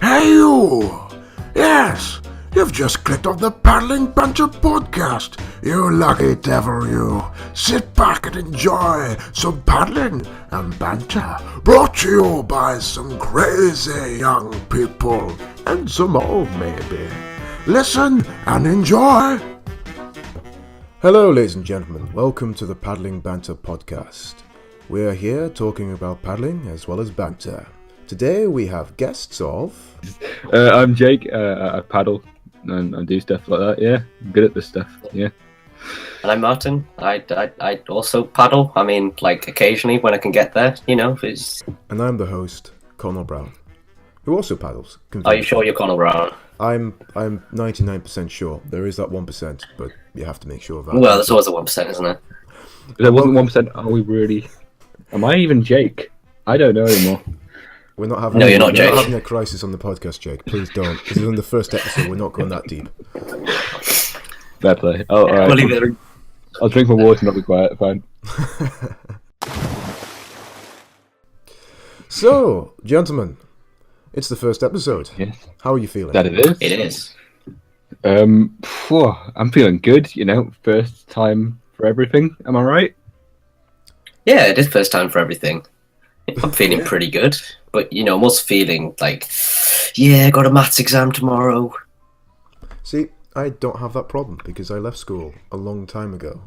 Hey you! Yes, you've just clicked on the PaddlingBanter Podcast. You lucky devil, you. Sit back and enjoy some paddling and banter. Brought to you by some crazy young people. And some old, maybe. Listen and enjoy. Hello, ladies and gentlemen. Welcome to the PaddlingBanter Podcast. We are here talking about paddling as well as banter. Today we have guests of... I'm Jake, I paddle and I do stuff like that, yeah. I'm good at this stuff, yeah. And I'm Martin. I also paddle. I mean, like, occasionally when I can get there, you know. And I'm the host, Connor Brown, who also paddles. Are you sure you're Connor Brown? I'm 99% sure. There is that 1%, but you have to make sure of that. Well, there's always a 1%, isn't it? If there wasn't 1%, are we really... Am I even Jake? I don't know anymore. We're not having. No, you're not Jake. We're not having a crisis on the podcast, Jake. Please don't. This is on the first episode. We're not going that deep. Fair play. Oh, alright. We'll leave it. I'll drink my water and not be quiet, fine. So, gentlemen, it's the first episode. Yes. How are you feeling? That it is? It is. I'm feeling good, you know. First time for everything, am I right? Yeah, it is first time for everything. I'm feeling pretty good. But, you know, I'm also feeling like, yeah, got a maths exam tomorrow. See, I don't have that problem because I left school a long time ago.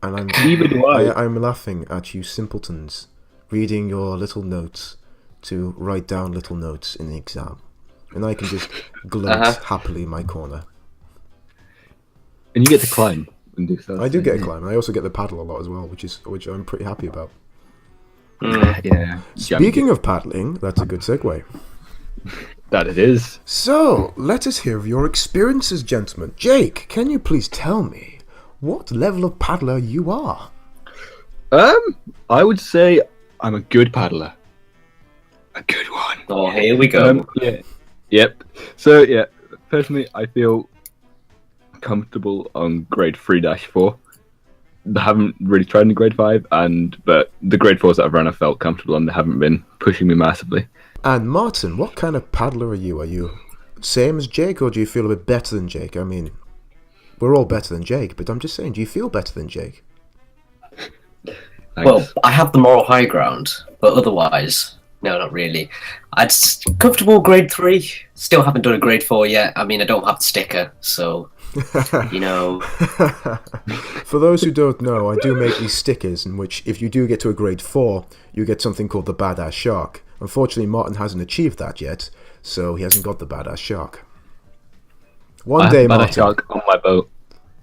And Neither do I. I'm laughing at you simpletons reading your little notes to write down little notes in the exam. And I can just gloat happily in my corner. And you get to climb and do stuff. I do get a climb. I also get the paddle a lot as well, which I'm pretty happy about. Yeah. Speaking of paddling, that's a good segue. That it is. So, let us hear of your experiences, gentlemen. Jake, can you please tell me what level of paddler you are? I would say I'm a good paddler. A good one. Oh, here we go. Yeah. Yep. So, yeah, personally, I feel comfortable on grade 3-4. I haven't really tried in grade 5, but the grade 4s that I've run, I felt comfortable on. They haven't been pushing me massively. And Martin, what kind of paddler are you? Are you same as Jake, or do you feel a bit better than Jake? I mean, we're all better than Jake, but I'm just saying, do you feel better than Jake? Thanks. Well, I have the moral high ground, but otherwise, no, not really. I'd comfortable grade 3. Still haven't done a grade 4 yet. I mean, I don't have the sticker, so... You know. For those who don't know, I do make these stickers in which if you do get to a grade 4, you get something called the badass shark. Unfortunately, Martin hasn't achieved that yet, so he hasn't got the badass shark. One day, Martin. Badass shark on my boat.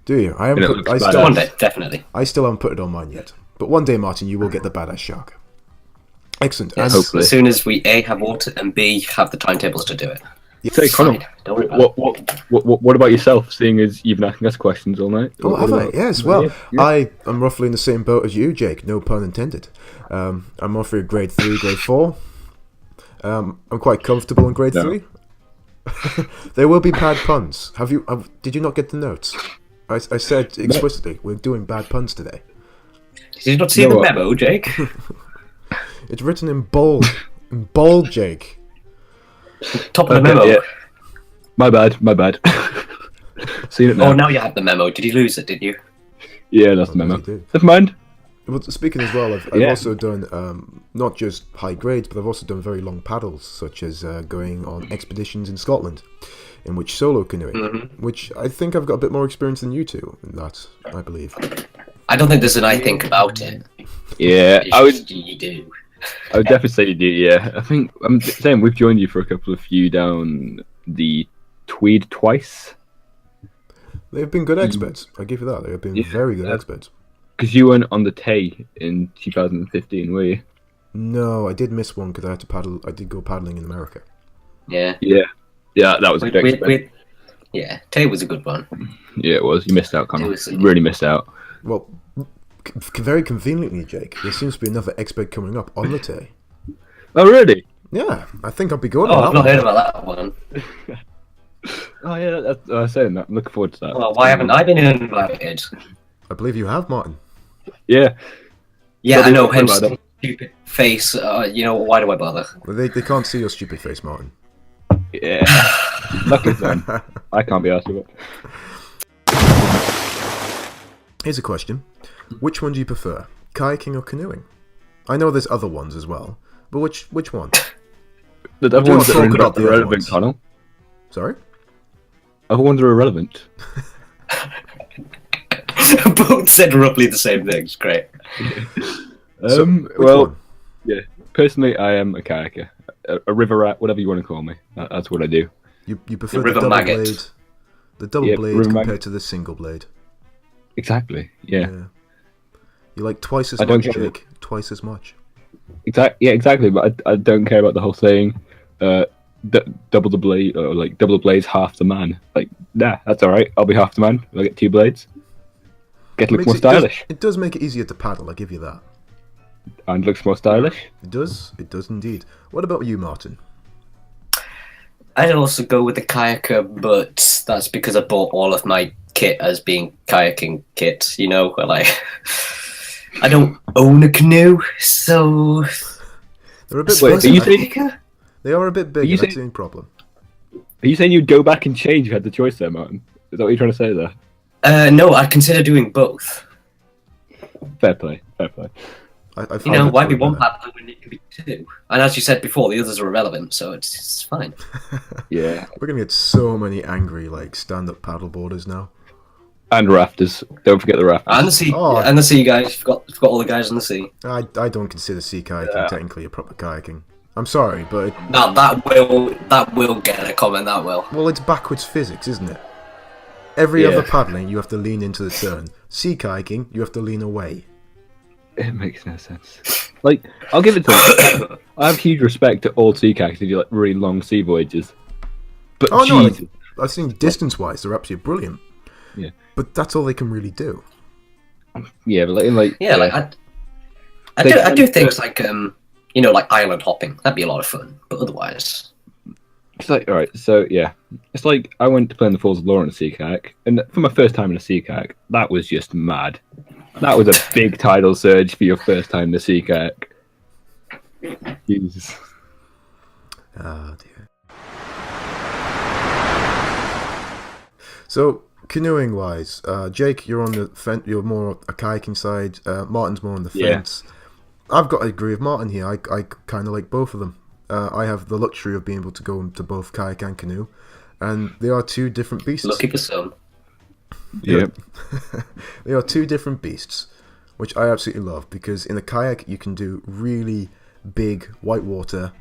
Do you? One day, definitely. I still haven't put it on mine yet. But one day, Martin, you will get the badass shark. Excellent. Yes, hopefully. As soon as we A, have water, and B, have the timetables to do it. Say, Connor, Don't worry about what about yourself, seeing as you've been asking us questions all night? Oh, have I? Yes, well, yeah. I am roughly in the same boat as you, Jake, no pun intended. I'm off for grade 3, grade 4. I'm quite comfortable in grade 3. There will be bad puns. Did you not get the notes? I said explicitly, we're doing bad puns today. Did you not see the memo, Jake? It's written in bold. In bold, Jake. Top of the memo. Yeah. My bad. Seen it now. Oh, now you have the memo. Did you lose it, did you? Yeah, that's the memo. You did. Never mind. Well, speaking as well, I've also done not just high grades, but I've also done very long paddles, such as going on expeditions in Scotland, in which solo canoeing, which I think I've got a bit more experience than you two in that, I believe. I don't think there's an I think about it. Yeah, You do. I would definitely say you do, yeah. I think, I'm saying we've joined you for a couple of you down the Tweed twice. They've been good experts, I give you that. They've been very good experts. Because you weren't on the Tay in 2015, were you? No, I did miss one because I had to paddle. I did go paddling in America. Yeah. Yeah, that was a good experience. Yeah, Tay was a good one. Yeah, it was. You missed out, Connor. You really missed out. Well, very conveniently, Jake, there seems to be another expert coming up on the Tay. Oh, really? Yeah, I think I'll be going Oh, on I've that not one. heard about that one. Oh, yeah, that's I was saying that. I'm looking forward to that. Well, why haven't I been invited? I believe you have, Martin. Yeah. Yeah, I know, Probably hence stupid face. You know, why do I bother? Well, they can't see your stupid face, Martin. Yeah. Lucky then. I can't be asked with it. Here's a question. Which one do you prefer, kayaking or canoeing? I know there's other ones as well, but which one? The other Do ones not that are talk about the other irrelevant, ones. Connell. Sorry? Other ones are irrelevant. Both said roughly the same things. Great. So, which well, one? yeah. Personally, I am a kayaker, a river rat, whatever you want to call me. That's what I do. You prefer the river double maggot. blade, the double Yep, blade river compared maggot. to the single blade. Exactly. Yeah. You like twice as I don't much, get it. Jake. Twice as much. Yeah, exactly. But I don't care about the whole saying, double the blade, or like double the blades, half the man. Like, nah, that's all right. I'll be half the man. I'll get 2 blades. Get to look more stylish, It does make it easier to paddle. I give you that. and looks more stylish. It does. It does indeed. What about you, Martin? I'd also go with the kayaker, but that's because I bought all of my kit as being kayaking kit. You know, like I don't own a canoe, so They're a bit Wait, big. are you I saying- think. They are a bit bigger. you That's saying- the only problem. Are you saying you'd go back and change if you had the choice there, Martin? Is that what you're trying to say there? no, I consider doing both. Fair play. Fair play. I You find know, it why be better. one paddler when it can be 2? And as you said before, the others are irrelevant, so it's fine. Yeah. We're gonna get so many angry stand-up paddleboarders now. And rafters. Don't forget the rafters. And the sea, Oh. and the sea guys. Forgot all the guys on the sea. I don't consider sea kayaking Yeah. technically a proper kayaking. I'm sorry, but Now that will get a comment. That will. well, it's backwards physics, isn't it? Every Yeah. other paddling, you have to lean into the turn. Sea kayaking, you have to lean away. It makes no sense. Like, I'll give it to them. I have huge respect to all sea kayaks if you like really long sea voyages. But Oh no, Jesus. I think distance-wise, they're absolutely brilliant. Yeah. But that's all they can really do. Yeah, but like Yeah, like I They do can- things like like island hopping. That'd be a lot of fun. But otherwise, it's like, all right, so yeah, it's like I went to play in the Falls of Law in a sea kayak, and for my first time in a sea kayak, that was just mad. That was a big tidal surge for your first time in a sea kayak. Jesus. Ah dear. So canoeing wise, Jake, you're on the fence. You're more a kayaking side. Martin's more on the Yeah. fence. I've got to agree with Martin here. I kind of like both of them. I have the luxury of being able to go into both kayak and canoe, and they are two different beasts. lucky for some. Yep. They are two different beasts, which I absolutely love, because in a kayak you can do really big whitewater,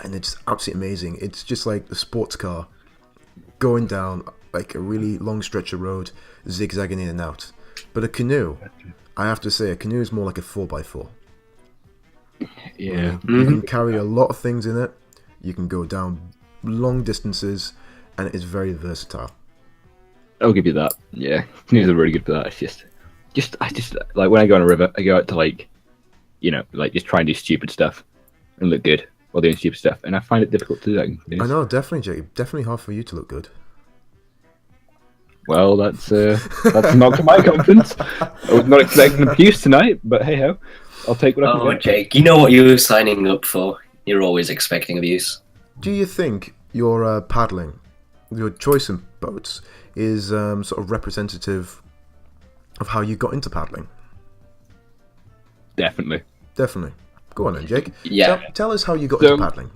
and it's absolutely amazing. It's just like a sports car going down like a really long stretch of road, zigzagging in and out. But a canoe, I have to say, a canoe is more like a 4x4. Yeah. You can carry a lot of things in it. You can go down long distances, and it is very versatile. I'll give you that. Yeah, canoes are really good for that. It's I just like when I go on a river, I go out to like just try and do stupid stuff and look good while doing stupid stuff, and I find it difficult to do that in canoes. I know, definitely, Jake. Definitely hard for you to look good. Well, that's knocked my confidence. I was not expecting abuse tonight, but hey ho, I'll take what I can Oh, get. Jake, you know what you're signing up for. You're always expecting abuse. Do you think your paddling, your choice in boats, is sort of representative of how you got into paddling? Definitely. Definitely. Go on then, Jake. Yeah. Tell us how you got So- into paddling.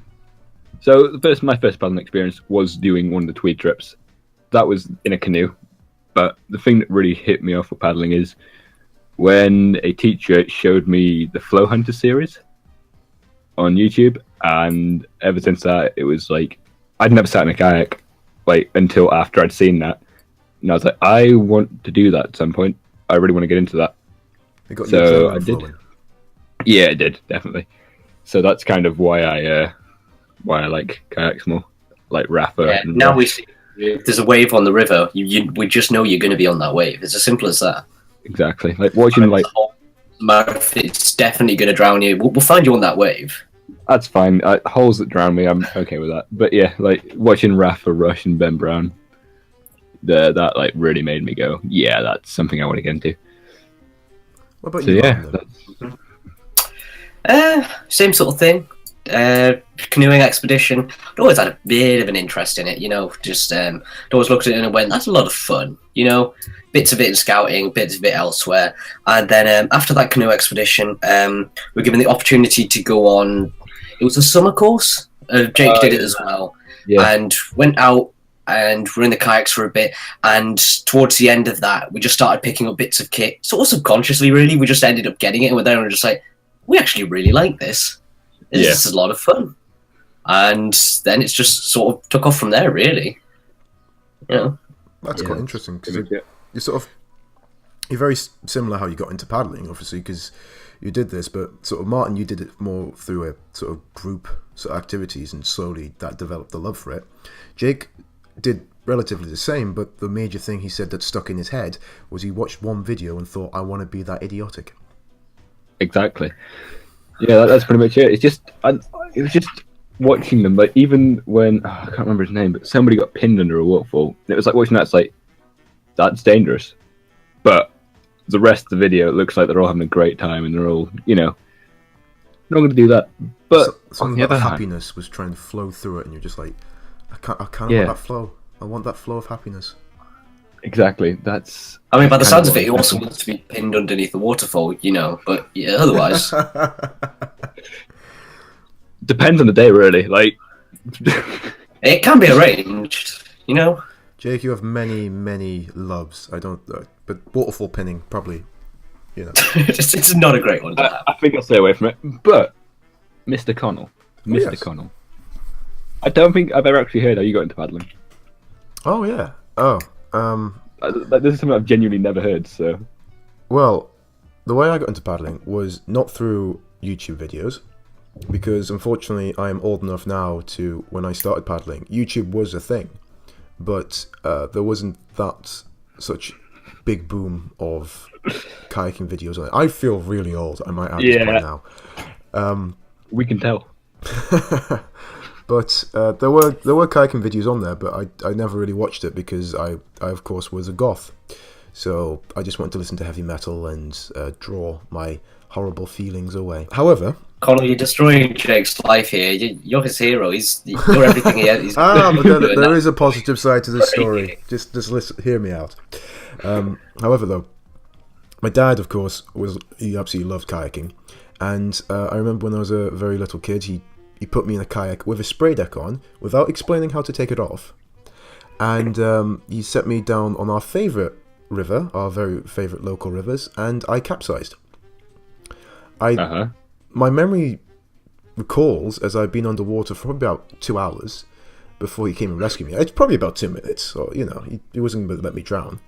So my first paddling experience was doing one of the Tweed trips. That was in a canoe. But the thing that really hit me off with paddling is when a teacher showed me the Flow Hunter series on YouTube, and ever since that, it was like I'd never sat in a kayak like until after I'd seen that, and I was like, I want to do that at some point. I really want to get into that. It got So, your adrenaline I did. flowing. Yeah, it did, definitely. So that's kind of why I like kayaks more, like Rafa. Yeah, and now Rush. we see if there's a wave on the river, we just know you're going to be on that wave. It's as simple as that. Exactly, like watching like It's definitely going to drown you. We'll find you on that wave. that's fine. Holes that drown me, I'm okay with that. But yeah, like watching Rafa, Rush, and Ben Brown, that like really made me go, yeah, that's something I want to get into. What about So you, yeah, Martin, then? Same sort of thing. canoeing expedition. I'd always had a bit of an interest in it, just I'd always looked at it and went, that's a lot of fun, bits of it in scouting, bits of it elsewhere. And then after that canoe expedition, we were given the opportunity to go on, it was a summer course. Jake did it as well. Yeah. And went out and were in the kayaks for a bit. And towards the end of that, we just started picking up bits of kit, sort of subconsciously, really. We just ended up getting it, and we're there and we're just like, we actually really like this. This is a lot of fun. And then it's just sort of took off from there, really. That's quite interesting, because you're very similar how you got into paddling, obviously, because you did this, but sort of Martin, you did it more through a sort of group sort of activities, and slowly that developed the love for it. Jake did relatively the same, but the major thing he said that stuck in his head was he watched one video and thought, I want to be that idiotic. Exactly. Yeah, that's pretty much it. It was just watching them. Like, even when I can't remember his name, but somebody got pinned under a waterfall. And it was like watching that. It's like, that's dangerous. But the rest of the video, it looks like they're all having a great time, and they're all, not going to do that. But something about happiness was trying to flow through it, and you're just like, I kind of want that flow. I want that flow of happiness. Exactly. That's. I mean, by the sounds of it, he also wants to be pinned underneath the waterfall, But otherwise, depends on the day, really. Like, it can be arranged, Jake, you have many, many loves. I don't, but waterfall pinning probably, it's not a great one. I think I'll stay away from it. But Mr. Connell, Connell, I don't think I've ever actually heard how you got into paddling. Oh yeah. This is something I've genuinely never heard. So, well, the way I got into paddling was not through YouTube videos, because unfortunately I am old enough now to, when I started paddling, YouTube was a thing, but there wasn't that such big boom of kayaking videos on it. I feel really old, I might add this point now. We can tell. But there were kayaking videos on there, but I never really watched it because I of course was a goth, so I just wanted to listen to heavy metal and draw my horrible feelings away. However, Connell, you're destroying Jake's life here. You're his hero. You're everything he has. But there is a positive side to this story. Just listen, hear me out. However, though, my dad, of course, he absolutely loved kayaking, and I remember when I was a very little kid, he put me in a kayak with a spray deck on without explaining how to take it off, and he set me down on our favourite river, our very favourite local rivers, and I capsized. My memory recalls as I'd been underwater for about 2 hours before he came and rescued me. It's probably about 2 minutes, so he wasn't going to let me drown.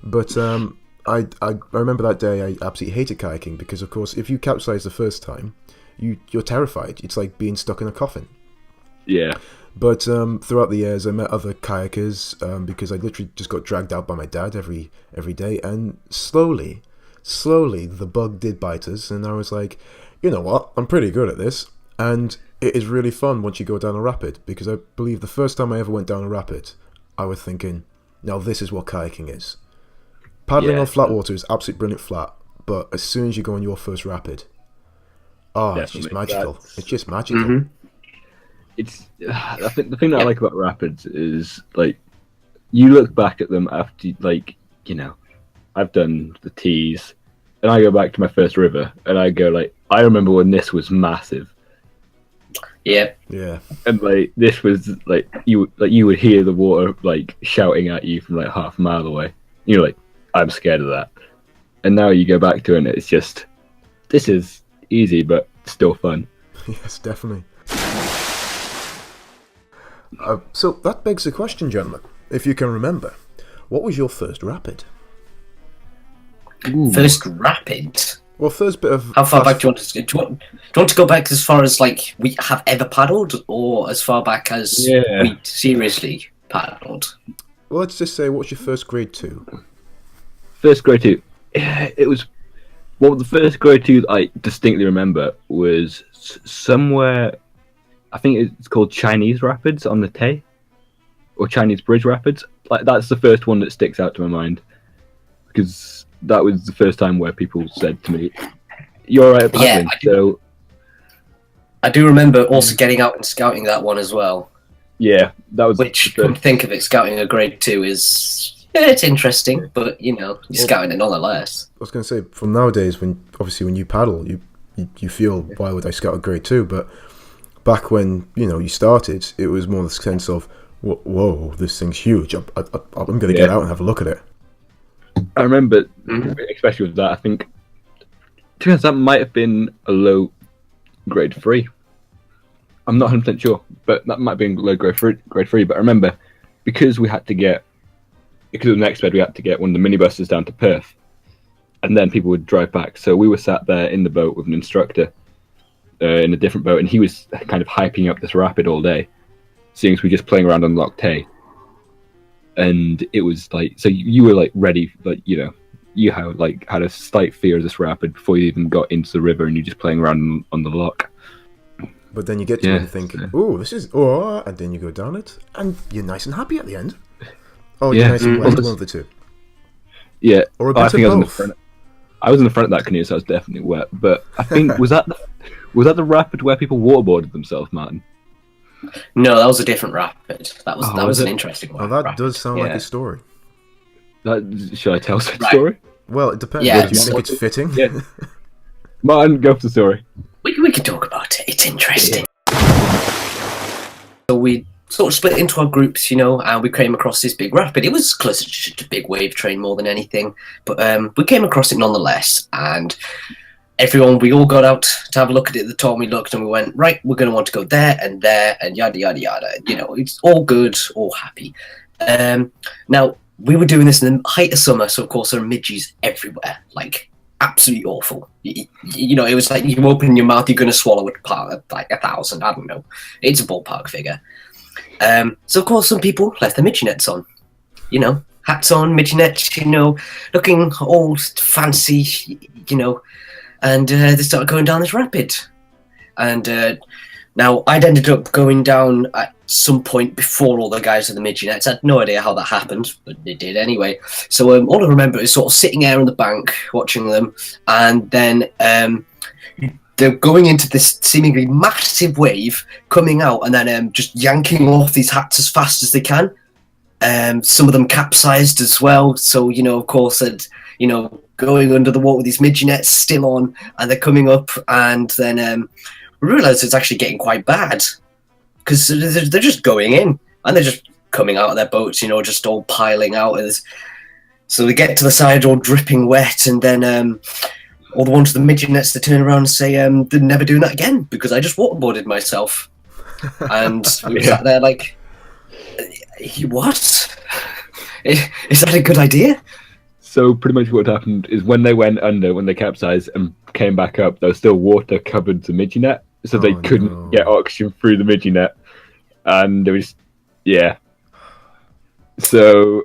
But I remember that day I absolutely hated kayaking because, of course, if you capsize the first time, you're terrified. It's like being stuck in a coffin. Yeah. But throughout the years, I met other kayakers because I literally just got dragged out by my dad every day, and slowly, the bug did bite us, and I was like, you know what? I'm pretty good at this, and it is really fun once you go down a rapid, because I believe the first time I ever went down a rapid, I was thinking, now this is what kayaking is. Paddling on flat water is absolutely brilliant flat, but as soon as you go on your first rapid, it's just magical. It's just magical. Mm-hmm. I think the thing that I like about rapids is, like, you look back at them after, like, I've done the tees, and I go back to my first river, and I go, like, I remember when this was massive. Yeah. Yeah. And, like, this was, like, you would hear the water, like, shouting at you from, like, half a mile away. You're like, I'm scared of that. And now you go back to it, and it's just, this is easy, but still fun. Yes, definitely. So that begs the question, gentlemen. If you can remember, what was your first rapid? Ooh. First rapid? Well, first bit of... How far back do you want to go back, as far as, like, we have ever paddled, or as far back as we seriously paddled? Well, let's just say, what's your first grade 2? First grade 2? It was... Well, the first grade 2 I distinctly remember was somewhere... I think it's called Chinese Rapids on the Tay, or Chinese Bridge Rapids. Like, that's the first one that sticks out to my mind, because that was the first time where people said to me, "You're alright at paddling." I do remember also getting out and scouting that one as well. Yeah, that was. Which, come to think of it, scouting a grade 2 is it's interesting, but you're scouting it nonetheless. I was going to say, from nowadays, when you paddle, you feel, why would I scout a grade 2? But back when you started, it was more the sense of, whoa, this thing's huge. I'm going to get out and have a look at it. I remember, especially with that, I think, to be honest, that might have been a low grade 3. I'm not 100% sure, but that might have been low grade 3. But I remember, because it was next bed, we had to get one of the minibuses down to Perth, and then people would drive back. So we were sat there in the boat with an instructor in a different boat, and he was kind of hyping up this rapid all day, seeing as we were just playing around on Loch Tay. And it was like, so you were like ready, like, you had a slight fear of this rapid before you even got into the river, and you're just playing around on the loch. But then you get to it and think, this is, and then you go down it, and you're nice and happy at the end. Oh, you're nice and wet, one of the two. Yeah, or a bit I think of I was in the both. front. I was in the front of that canoe, so I was definitely wet. But I think was that the rapid where people waterboarded themselves, Martin? No, that was a different rapid. That was an it? interesting one. Oh, that rapid. does sound like a story. Should I tell the story? Well, it depends. Yeah, Do you think it's fitting? Yeah. Martin, go for the story. We can talk about it. It's interesting. So we sort of split into our groups, and we came across this big rapid. It was closer to just a big wave train more than anything, but we came across it nonetheless. And we all got out to have a look at it. At the time we looked and we went, right, we're going to want to go there, and yada, yada, yada. It's all good, all happy. Now, we were doing this in the height of summer, so of course there are midges everywhere, like absolutely awful. It was like you open your mouth, you're going to swallow it like 1,000. I don't know. It's a ballpark figure. So of course some people left their midge nets on. Hats on, midge nets. Looking all fancy. And they started going down this rapid. And now I'd ended up going down at some point before all the guys with the midge nets. I had no idea how that happened, but it did anyway. So all I remember is sort of sitting there on the bank watching them, and then they're going into this seemingly massive wave, coming out, and then just yanking off these hats as fast as they can. Some of them capsized as well. So, of course, going under the water with these midge nets still on, and they're coming up, and then we realised it's actually getting quite bad, because they're just going in, and they're just coming out of their boats, just all piling out. So they get to the side all dripping wet, and then all the ones with the midge nets, they turn around and say, they're never doing that again, because I just waterboarded myself. And we sat there like, what? Is that a good idea? So pretty much what happened is when they went under, when they capsized and came back up, there was still water covered the midgie net, so they couldn't get oxygen through the midgie net, and it was, So,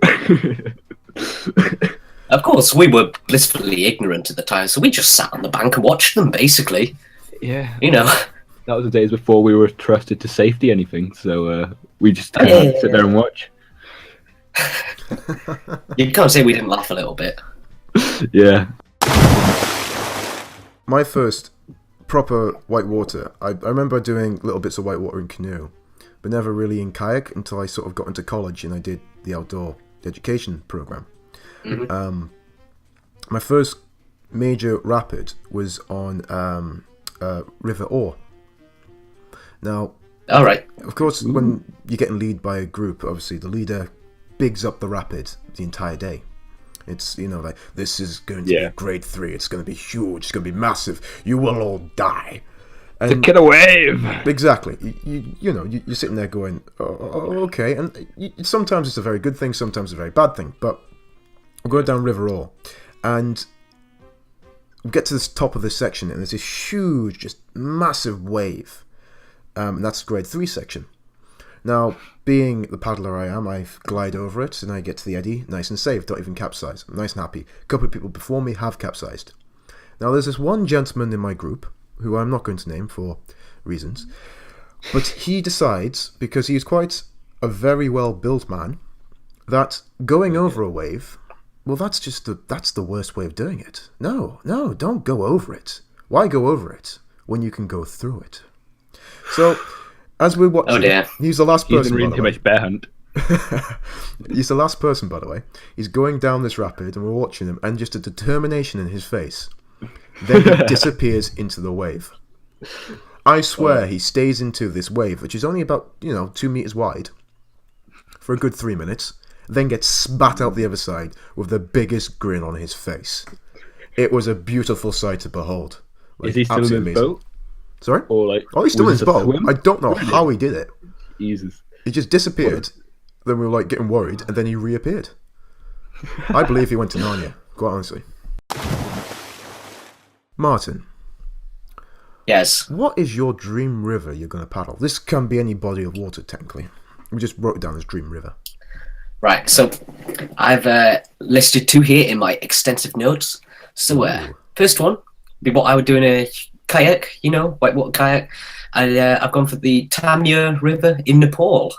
of course, we were blissfully ignorant at the time, so we just sat on the bank and watched them, basically. Yeah. That was the days before we were trusted to safety anything, so we just had to sit there and watch. You can't say we didn't laugh a little bit. Yeah. My first proper whitewater, I remember doing little bits of whitewater in canoe, but never really in kayak until I sort of got into college and I did the outdoor education program. Mm-hmm. My first major rapid was on River Orr. Now, all right. Of course, when you're getting lead by a group, obviously the leader bigs up the rapid the entire day. It's, like, this is going to be grade 3, it's going to be huge, it's going to be massive, you will all die. And it's a killer wave! Exactly. You're sitting there going, okay, and sometimes it's a very good thing, sometimes a very bad thing, but we're going down River Orr, and we get to the top of this section, and there's this huge, just massive wave, and that's grade 3 section. Now, being the paddler I am, I glide over it, and I get to the eddy, nice and safe, don't even capsize. I'm nice and happy. A couple of people before me have capsized. Now, there's this one gentleman in my group, who I'm not going to name for reasons, but he decides, because he's quite a very well-built man, that going over a wave, well, that's the worst way of doing it. No, don't go over it. Why go over it when you can go through it? So, as we're watching, Oh dear. he's the last He's person. been By reading the too way. much Bear Hunt. He's the last person, by the way. He's going down this rapid, and we're watching him, and just a determination in his face. Then he disappears into the wave. I swear he stays into this wave, which is only about 2 meters wide, for a good 3 minutes. Then gets spat out the other side with the biggest grin on his face. It was a beautiful sight to behold. Like, Is he still in absolutely his amazing. boat? Sorry? Or like? Oh, he's still in was his this a boat. swim? I don't know how he did it. Jesus. He just disappeared. Then we were like getting worried, and then he reappeared. I believe he went to Narnia, quite honestly. Martin, Yes. what is your dream river you're going to paddle? This can be any body of water, technically. We just wrote it down as dream river. Right. So I've listed 2 here in my extensive notes. So first one be what I would do in a kayak, whitewater kayak. And I've gone for the Tamya River in Nepal.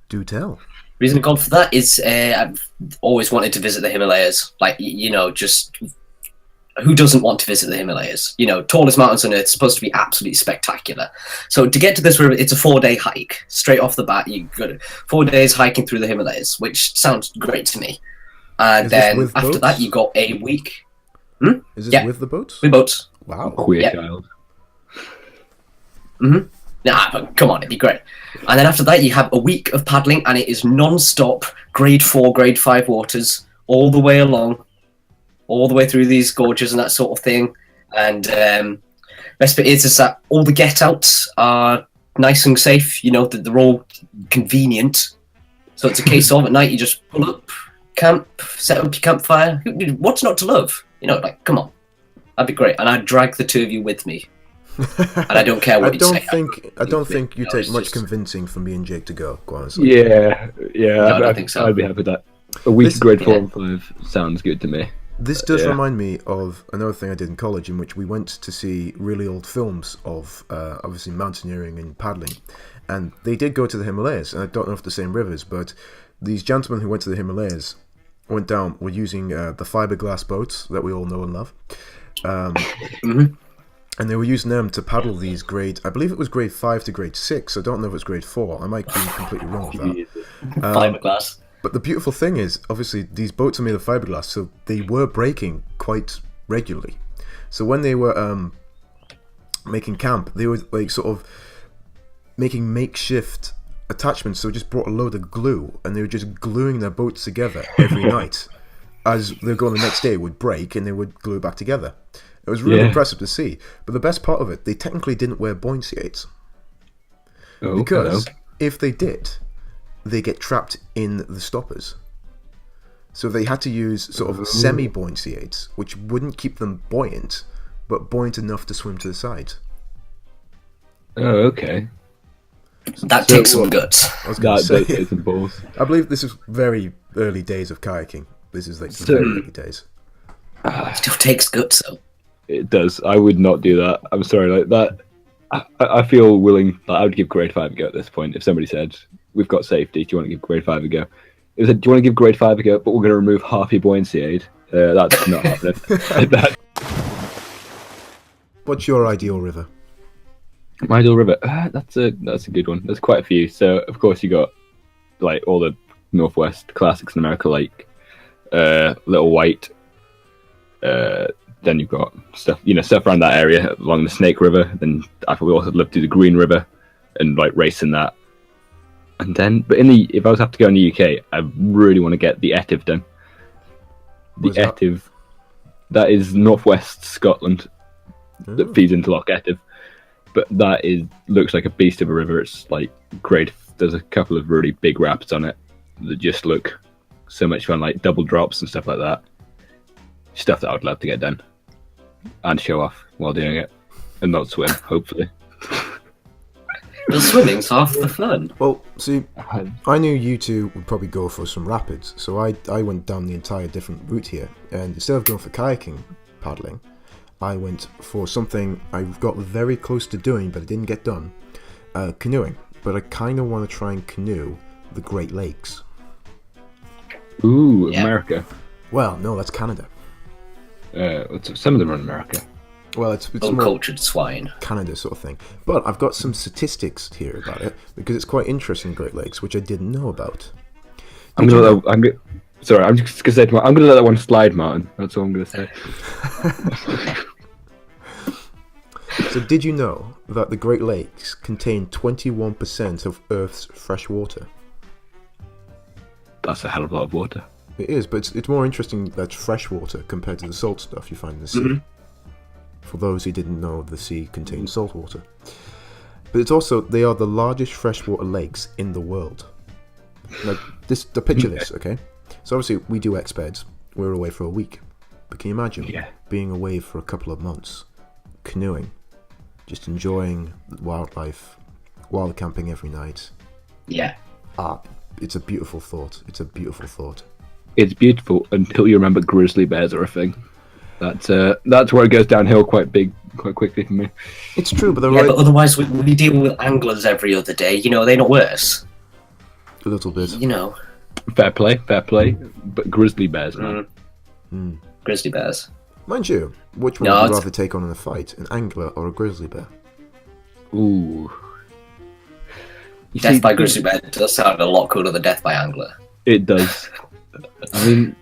Do tell. Reason I've gone for that is I've always wanted to visit the Himalayas. Like, just who doesn't want to visit the Himalayas? Tallest mountains on earth, supposed to be absolutely spectacular. So to get to this river, it's a 4-day hike. Straight off the bat, you got 4 days hiking through the Himalayas, which sounds great to me. And Is this then with after boats? that, you got a week. Is this Yeah. with the boats? With boats. Wow. Queer Yeah. child. Nah, but come on, it'd be great. And then after that, you have a week of paddling, and it is non-stop grade 4, grade 5 waters all the way along, all the way through these gorges and that sort of thing. And best bit is that all the get-outs are nice and safe. That they're all convenient. So it's a case of at night you just pull up, camp, set up your campfire. What's not to love? Come on, that'd be great. And I'd drag the 2 of you with me. And I don't care what you say. I don't think you No, take it's much just- convincing from me and Jake to go, quite honestly. Yeah. I don't think so. I'd be happy with that. A week This- of grade 4 and 5 sounds good to me. This does Yeah. remind me of another thing I did in college, in which we went to see really old films of obviously mountaineering and paddling, and they did go to the Himalayas. And I don't know if the same rivers, but these gentlemen who went to the Himalayas went down were using the fiberglass boats that we all know and love, and they were using them to paddle these I believe it was grade 5 to grade 6. I don't know if it's grade 4. I might be completely wrong with that. Fiberglass. But the beautiful thing is, obviously, these boats are made of fiberglass, so they were breaking quite regularly. So when they were making camp, they were like sort of making makeshift attachments. So just brought a load of glue, and they were just gluing their boats together every night. As they're going the next day, it would break, and they would glue it back together. It was really impressive to see. But the best part of it, they technically didn't wear buoyancy aids. Oh, Because hello. if they did, they get trapped in the stoppers. So they had to use sort of semi-buoyancy aids, which wouldn't keep them buoyant, but buoyant enough to swim to the side. Oh, okay. That So takes some what- guts. I was going to That say, takes some balls. I believe this is very early days of kayaking. This is like the So- very early days. Still takes guts, though. It does. I would not do that. I'm sorry, like that. I feel willing. Like, I would give grade 5 a go at this point. If somebody said, "We've got safety. Do you want to give grade 5 a go?" It said, "Do you want to give grade 5 a go?" But we're going to remove half your buoyancy aid. That's not happening. That, What's your ideal river? My ideal river. That's a good one. There's quite a few. So of course you got like all the Northwest classics in America, like Little White. Then you've got stuff around that area along the Snake River. Then I probably also love to do the Green River and like race in that. And then, but if I was have to go in the UK, I really want to get the Etive done. The Where's that? Etive, that is northwest Scotland, that feeds into Loch Etive. But that looks like a beast of a river. It's like great. There's a couple of really big rapids on it that just look so much fun, like double drops and stuff like that. Stuff that I would love to get done and show off while doing it, and not swim, hopefully. But swimming's half the fun. Well, see, I knew you two would probably go for some rapids, so I went down the entire different route here, and instead of going for kayaking, paddling, I went for something I got very close to doing, but it didn't get done, canoeing. But I kind of want to try and canoe the Great Lakes. Ooh, Yeah. America. Well, no, that's Canada. Some of them are in America. Well, it's more Uncultured swine. Canada sort of thing. But I've got some statistics here about it because it's quite interesting in Great Lakes, which I didn't know about. Sorry, I'm just gonna say to I'm gonna let that one slide, Martin. That's all I'm gonna say. So, did you know that the Great Lakes contain 21% of Earth's fresh water? That's a hell of a lot of water. It is, but it's more interesting that it's fresh water compared to the salt stuff you find in the sea. Mm-hmm. For those who didn't know, the sea contains salt water. But it's also, they are the largest freshwater lakes in the world. Now, picture this, okay? So obviously we do expeds, we're away for a week. But can you imagine being away for a couple of months, canoeing, just enjoying wildlife, wild camping every night? Yeah. It's a beautiful thought. It's a beautiful thought. It's beautiful until you remember grizzly bears are a thing. That's where it goes downhill quite quickly for me. It's true, but but otherwise we deal with anglers every other day. You know, they're not worse. A little bit. You know. Fair play. But grizzly bears, man. Grizzly bears. Mind you, which one would you rather take on in a fight, an angler or a grizzly bear? Ooh. Death by grizzly bear does sound a lot cooler than death by angler. It does. I mean,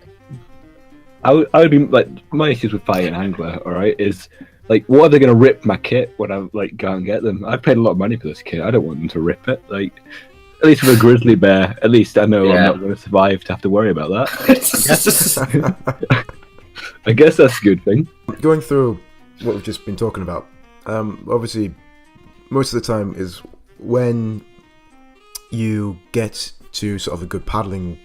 I would be like, my issues with fighting an angler, alright, is like, what are they going to rip my kit when I like go and get them? I've paid a lot of money for this kit. I don't want them to rip it. Like, at least with a grizzly bear, at least I know I'm not going to survive to have to worry about that. I guess that's a good thing. Going through what we've just been talking about, obviously, most of the time is when you get to sort of a good paddling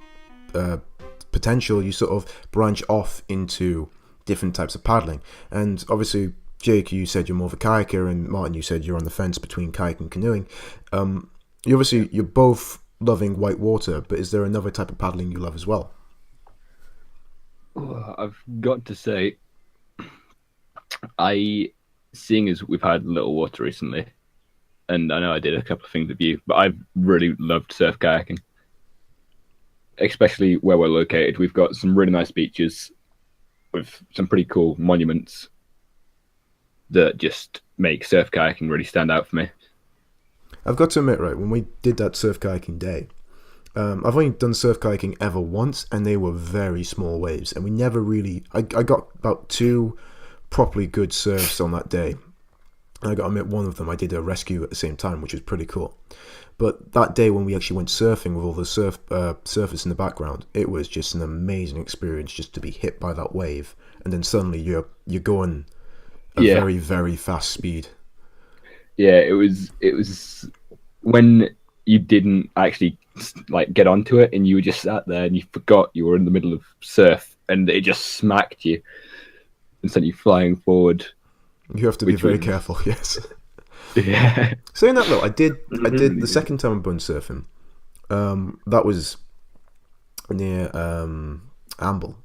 potential, you sort of branch off into different types of paddling. And obviously, Jake, you said you're more of a kayaker, and Martin, you said you're on the fence between kayak and canoeing. You're both loving white water, but is there another type of paddling you love as well? I've got to say, seeing as we've had little water recently, and I know I did a couple of things with you, but I've really loved surf kayaking. Especially where we're located. We've got some really nice beaches with some pretty cool monuments that just make surf kayaking really stand out for me. I've got to admit, right, when we did that surf kayaking day, I've only done surf kayaking ever once, and they were very small waves, and we never really... I got about 2 properly good surfs on that day. And I got to admit, one of them I did a rescue at the same time, which was pretty cool. But that day when we actually went surfing with all the surfers in the background, it was just an amazing experience just to be hit by that wave, and then suddenly you're going a very, very fast speed. Yeah, it was when you didn't actually like get onto it, and you were just sat there and you forgot you were in the middle of surf, and it just smacked you and sent you flying forward. You have to be very careful, yes. Yeah. Saying that though, I did the second time I bungee surfing. That was near Amble.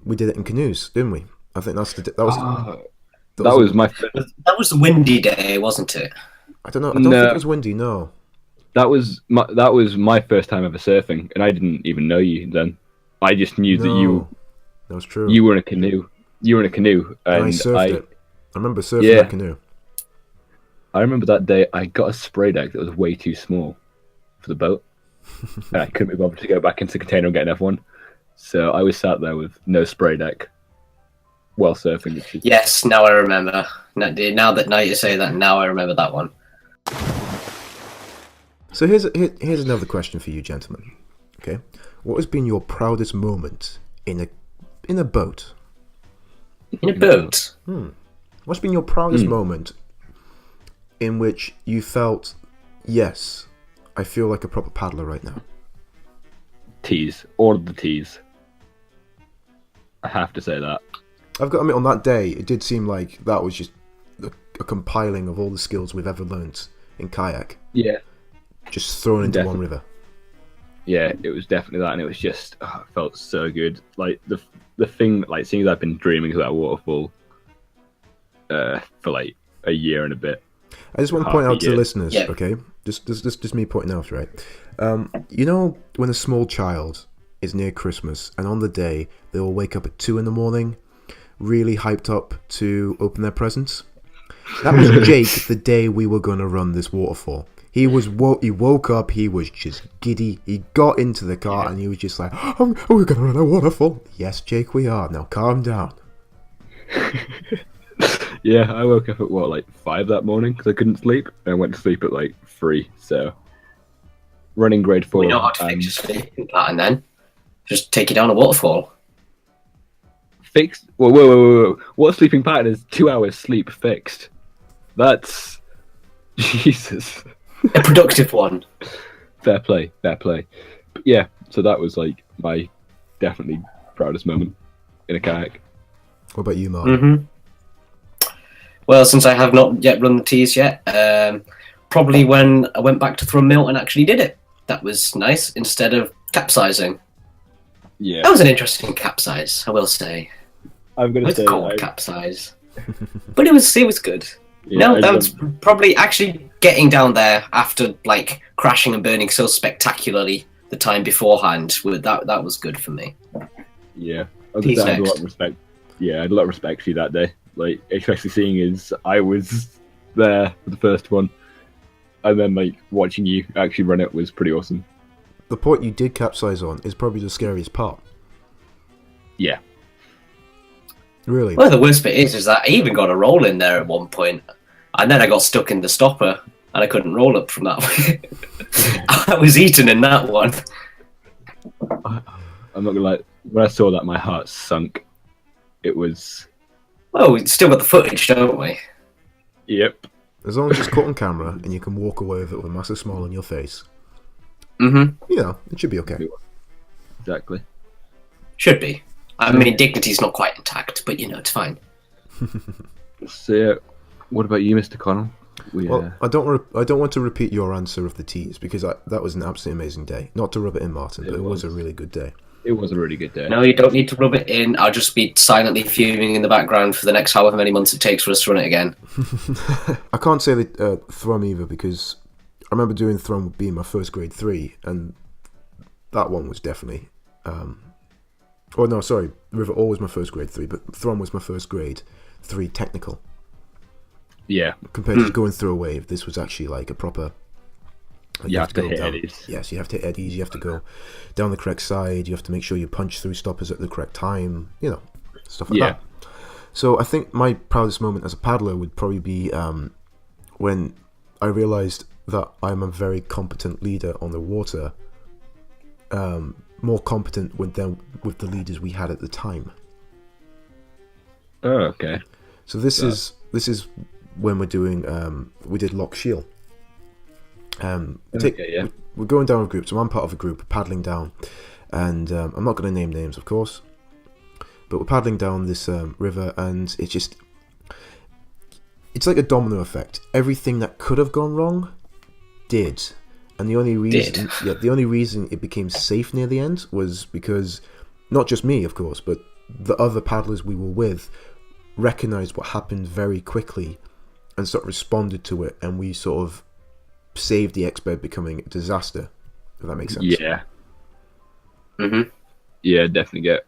We did it in canoes, didn't we? I think that was my. That was a windy day, wasn't it? I don't know. I don't think it was windy. No. That was my first time ever surfing, and I didn't even know you then. I just knew that you. That was true. You were in a canoe. And I surfed it. I remember surfing a canoe. I remember that day I got a spray deck that was way too small for the boat, and I couldn't be bothered to go back into the container and get another one. So I was sat there with no spray deck while surfing. Yes, now I remember. Now you say that, now I remember that one. So here's another question for you, gentlemen. Okay, what has been your proudest moment in a boat? In a boat? What's been your proudest moment in which you felt, yes, I feel like a proper paddler right now? Tees. All of the tees. I have to say that. I've got to admit, on that day, it did seem like that was just a compiling of all the skills we've ever learnt in kayak. Yeah. Just thrown into one river. Yeah, it was definitely that, and it was just, it felt so good. Like, the thing, like, seeing as I've been dreaming about a waterfall for, like, a year and a bit. I just want to point out to the listeners, okay? Just me pointing out, right? You know when a small child is near Christmas, and on the day, they will wake up at 2 in the morning really hyped up to open their presents. That was Jake the day we were going to run this waterfall. He woke up, he was just giddy. He got into the car and he was just like, oh, we're going to run a waterfall. Yes, Jake, we are. Now calm down. Yeah, I woke up at 5 that morning because I couldn't sleep. And I went to sleep at 3. So running grade 4. We know how to fix your sleeping pattern then. Just take you down a waterfall. Fixed? Whoa. What sleeping pattern is 2 hours sleep fixed? That's... Jesus. A productive one. Fair play. But yeah, so that was my definitely proudest moment in a kayak. What about you, Mark? Mm-hmm. Well, since I have not yet run the T's yet, probably when I went back to Thrummel and actually did it. That was nice, instead of capsizing. Yeah. That was an interesting capsize, I will say. I'm going to say... It's called capsize. But it was good. Yeah, No, that was probably actually getting down there after crashing and burning so spectacularly the time beforehand. That was good for me. Yeah, I had a lot of respect. Yeah, I had a lot of respect for you that day. Especially seeing as I was there for the first one, and then watching you actually run it was pretty awesome. The point you did capsize on is probably the scariest part. Yeah. Really? Well, the worst bit is that I even got a roll in there at one point, and then I got stuck in the stopper, and I couldn't roll up from that way. I was eaten in that one. I'm not gonna lie. When I saw that, my heart sunk. It was... Well, we still got the footage, don't we? Yep. As long as it's caught on camera, and you can walk away with it with a massive smile on your face. Mm-hmm. It should be okay. Exactly. Should be. I mean, dignity's not quite intact, but it's fine. So, what about you, Mr. Connell? Well, I don't want to repeat your answer of the T's because that was an absolutely amazing day. Not to rub it in, Martin, but it was a really good day. It was a really good day. No, you don't need to rub it in. I'll just be silently fuming in the background for the next however many months it takes for us to run it again. I can't say that Thrum either because I remember doing Thrum being my first grade 3, and that one was definitely... Oh no, sorry, River All was my first grade 3, but Thrum was my first grade 3 technical. Yeah. Compared to going through a wave, this was actually a proper... You have to hit eddies. Yes, you have to hit eddies, you have to go down the correct side, you have to make sure you punch through stoppers at the correct time, stuff like that. So I think my proudest moment as a paddler would probably be when I realised that I'm a very competent leader on the water, more competent with the leaders we had at the time. Oh, okay. So this is when we're doing we did Lock Shield. We're going down with groups. So I'm part of a group paddling down, and I'm not going to name names, of course, but we're paddling down this river, and it's like a domino effect. Everything that could have gone wrong did. And the only reason it became safe near the end was because, not just me, of course, but the other paddlers we were with recognised what happened very quickly and sort of responded to it, and we sort of saved the X-Bed becoming a disaster, if that makes sense. Yeah. Mm-hmm. Yeah, definitely get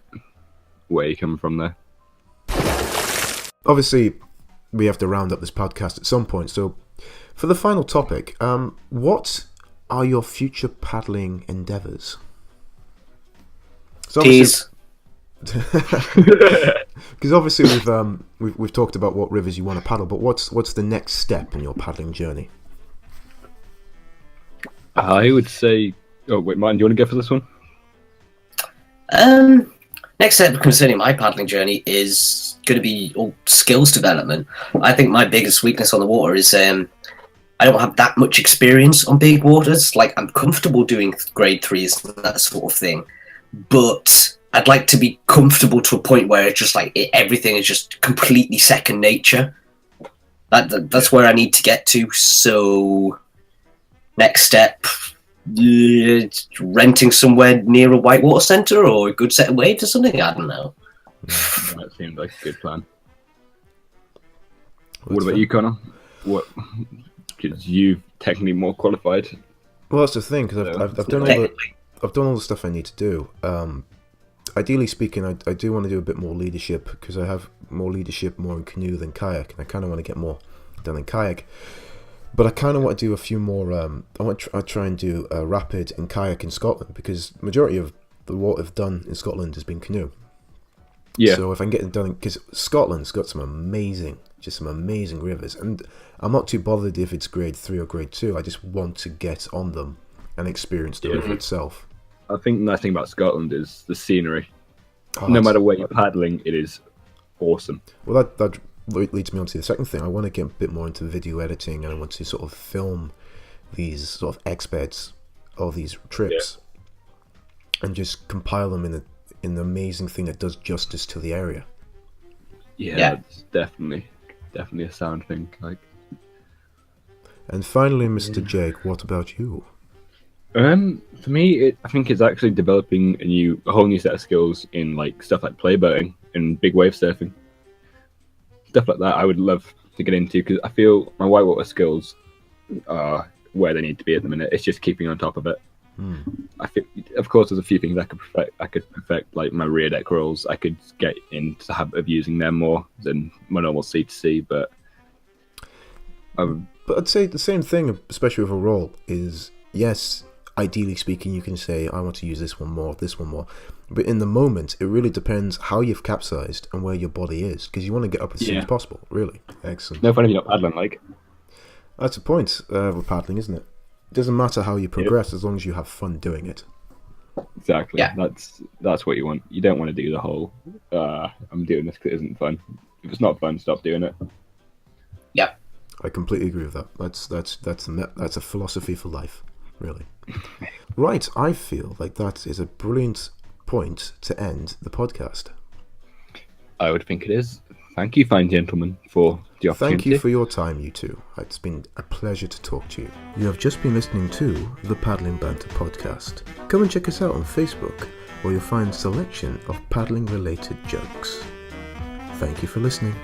where you're coming from there. Obviously, we have to round up this podcast at some point, so for the final topic, what are your future paddling endeavours? Tease. Because obviously we've talked about what rivers you want to paddle, but what's the next step in your paddling journey? I would say... Oh, wait, Martin, do you want to go for this one? Next step concerning my paddling journey is going to be all skills development. I think my biggest weakness on the water is I don't have that much experience on big waters. I'm comfortable doing grade 3s and that sort of thing, but I'd like to be comfortable to a point where it's just everything is just completely second nature. That's where I need to get to. So next step, renting somewhere near a whitewater centre or a good set of waves or something. I don't know. That seems like a good plan. What about you, Connor? What? Because you're technically more qualified. Well, that's the thing, because I've done all the stuff I need to do. ideally speaking, I do want to do a bit more leadership because I have more leadership more in canoe than kayak, and I kind of want to get more done in kayak. But I kind of want to do a few more. I want to try and do a rapid in kayak in Scotland because majority of what I've done in Scotland has been canoe. Yeah. So if I can get it done, because Scotland's got some amazing rivers, and I'm not too bothered if it's grade 3 or grade 2. I just want to get on them and experience the river itself. I think the nice thing about Scotland is the scenery. Oh, No matter where you're paddling, it is awesome. Well, that leads me on to the second thing. I want to get a bit more into video editing, and I want to sort of film these sort of experts of these trips and just compile them in an amazing thing that does justice to the area. Yeah. It's definitely a sound thing. Like, and finally, Mr. Jake, what about you? for me, I think it's actually developing a whole new set of skills in like stuff like playboating and big wave surfing, stuff like that. I would love to get into because I feel my whitewater skills are where they need to be at the minute. It's just keeping on top of it. I feel, of course, there's a few things I could perfect, like my rear deck rolls. I could get into the habit of using them more than my normal C to C, but I'd say the same thing, especially with a roll, is yes, ideally speaking, you can say, I want to use this one more. But in the moment, it really depends how you've capsized and where your body is, because you want to get up as soon as possible, really. Excellent. No fun if you're not paddling, like. That's the point with paddling, isn't it? It doesn't matter how you progress as long as you have fun doing it. Exactly. Yeah. That's what you want. You don't want to do the whole, I'm doing this because it isn't fun. If it's not fun, stop doing it. Yeah. I completely agree with that. That's a philosophy for life, really. Right, I feel like that is a brilliant point to end the podcast. I would think it is. Thank you, fine gentlemen, for the opportunity. Thank you for your time, you two. It's been a pleasure to talk to you. You have just been listening to the Paddling Banter Podcast. Come and check us out on Facebook, where you'll find a selection of paddling-related jokes. Thank you for listening.